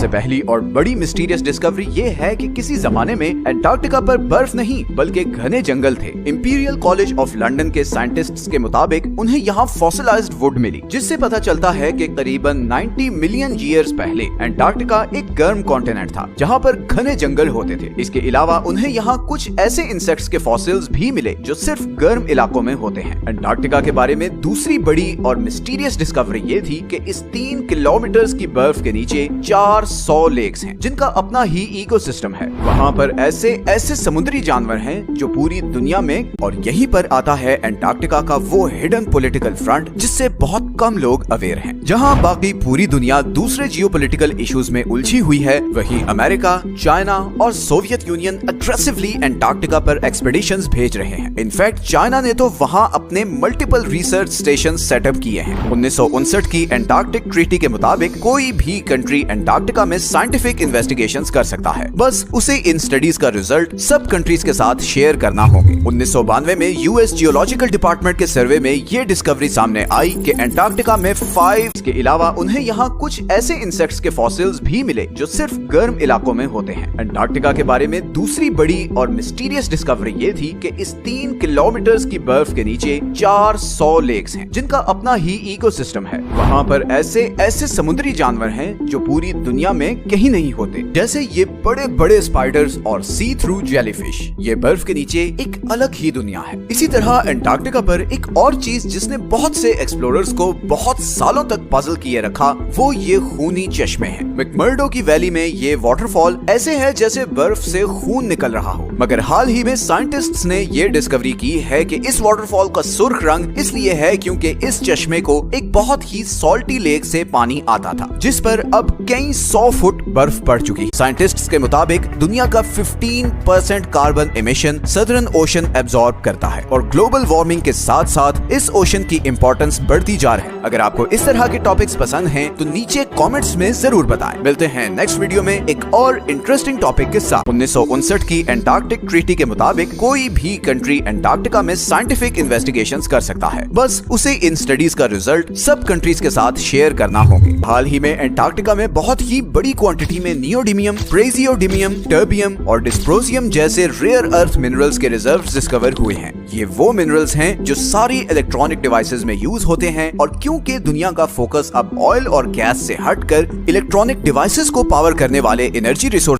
सबसे पहली और बड़ी मिस्टीरियस डिस्कवरी ये है कि किसी जमाने में एंटार्क्टिका पर बर्फ नहीं बल्कि घने जंगल थे। इंपीरियल कॉलेज ऑफ लंदन के साइंटिस्ट्स के मुताबिक उन्हें यहाँ फॉसिलाइज्ड वुड मिली, जिससे पता चलता है कि करीबन 90 मिलियन ईयर्स पहले एंटार्क्टिका एक गर्म कॉन्टिनेंट था जहाँ पर घने जंगल होते थे। इसके अलावा उन्हें यहाँ कुछ ऐसे इंसेक्ट्स के फॉसिल्स भी मिले जो सिर्फ गर्म इलाकों में होते हैं। एंटार्क्टिका के बारे में दूसरी बड़ी और मिस्टीरियस डिस्कवरी ये थी कि इस 3 किलोमीटर की बर्फ के नीचे 400 लेक्स हैं जिनका अपना ही इकोसिस्टम है। वहाँ पर ऐसे समुद्री जानवर हैं जो पूरी दुनिया में, और यहीं पर आता है एंटार्क्टिका का वो हिडन पॉलिटिकल फ्रंट जिससे बहुत कम लोग अवेयर हैं। जहाँ बाकी पूरी दुनिया दूसरे जियोपॉलिटिकल इश्यूज में उलझी हुई है, वहीं अमेरिका, चाइना और सोवियत यूनियन अग्रेसिवली एंटार्क्टिका पर एक्सपेडिशंस भेज रहे हैं। इनफैक्ट चाइना ने तो वहाँ अपने मल्टीपल रिसर्च स्टेशन सेटअप किए हैं। 1959 की एंटार्क्टिक ट्रीटी के मुताबिक कोई भी कंट्री एंटार्क्टिका में साइंटिफिक इन्वेस्टिगेशंस कर सकता है, बस उसे इन स्टडीज का रिजल्ट सब कंट्रीज के साथ शेयर करना होंगे। 1992 में यूएस जियोलॉजिकल डिपार्टमेंट के सर्वे में ये डिस्कवरी सामने आई कि एंटार्क्टिका में 5 के अलावा उन्हें यहाँ कुछ ऐसे इंसेक्ट्स के फॉसिल्स भी मिले जो सिर्फ गर्म इलाकों में होते हैं। एंटार्क्टिका के बारे में दूसरी बड़ी और मिस्टीरियस डिस्कवरी ये थी कि इस 3 किलोमीटर की बर्फ के नीचे 400 लेक्स हैं जिनका अपना ही इकोसिस्टम है। वहाँ पर ऐसे समुद्री जानवर हैं जो पूरी दुनिया में कहीं नहीं होते, जैसे ये बड़े बड़े स्पाइडर्स और सी थ्रू जेलीफिश। ये बर्फ के नीचे एक अलग ही दुनिया है। इसी तरह एंटार्क्टिका पर एक और चीज जिसने बहुत से एक्सप्लोरर्स को बहुत सालों तक पजल किए रखा, वो ये खूनी चश्मे हैं। मैकमर्डो की वैली में ये वाटरफॉल ऐसे है जैसे बर्फ से खून निकल रहा हो, मगर हाल ही में साइंटिस्ट्स ने ये डिस्कवरी की है कि इस वाटरफॉल का सुर्ख रंग इसलिए है क्योंकि इस चश्मे को एक बहुत ही सॉल्टी लेक से पानी आता था जिस पर अब कई 100 फुट बर्फ पड़ चुकी। साइंटिस्ट्स के मुताबिक दुनिया का 15% carbon emission southern ocean absorb करता है और ग्लोबल वार्मिंग के साथ साथ इस ओशन की इंपॉर्टेंस बढ़ती जा रही है। अगर आपको इस तरह के टॉपिक्स पसंद हैं तो नीचे कमेंट्स में जरूर बताएं। मिलते हैं नेक्स्ट वीडियो में एक और इंटरेस्टिंग टॉपिक के साथ। 1959 की एंटार्क्टिक ट्रीटी के मुताबिक कोई भी कंट्री एंटार्क्टिका में साइंटिफिक इन्वेस्टिगेशंस कर सकता है, बस उसे इन स्टडीज का रिजल्ट सब कंट्रीज के साथ शेयर करना होंगे। हाल ही में एंटार्क्टिका में बहुत ही बड़ी क्वांटिटी में नियोडिमियम, प्रेजियोडिमियम, टर्बियम और डिस्प्रोजियम जैसे रेयर अर्थ मिनरल्स के रिजर्व्स डिस्कवर हुए हैं। ये वो मिनरल्स हैं जो सारी इलेक्ट्रॉनिक डिवाइसेस में यूज होते हैं, और क्योंकि दुनिया का फोकस अब ऑयल और गैस से हटकर इलेक्ट्रॉनिक डिवाइसेस को पावर करने वाले एनर्जी रिसोर्स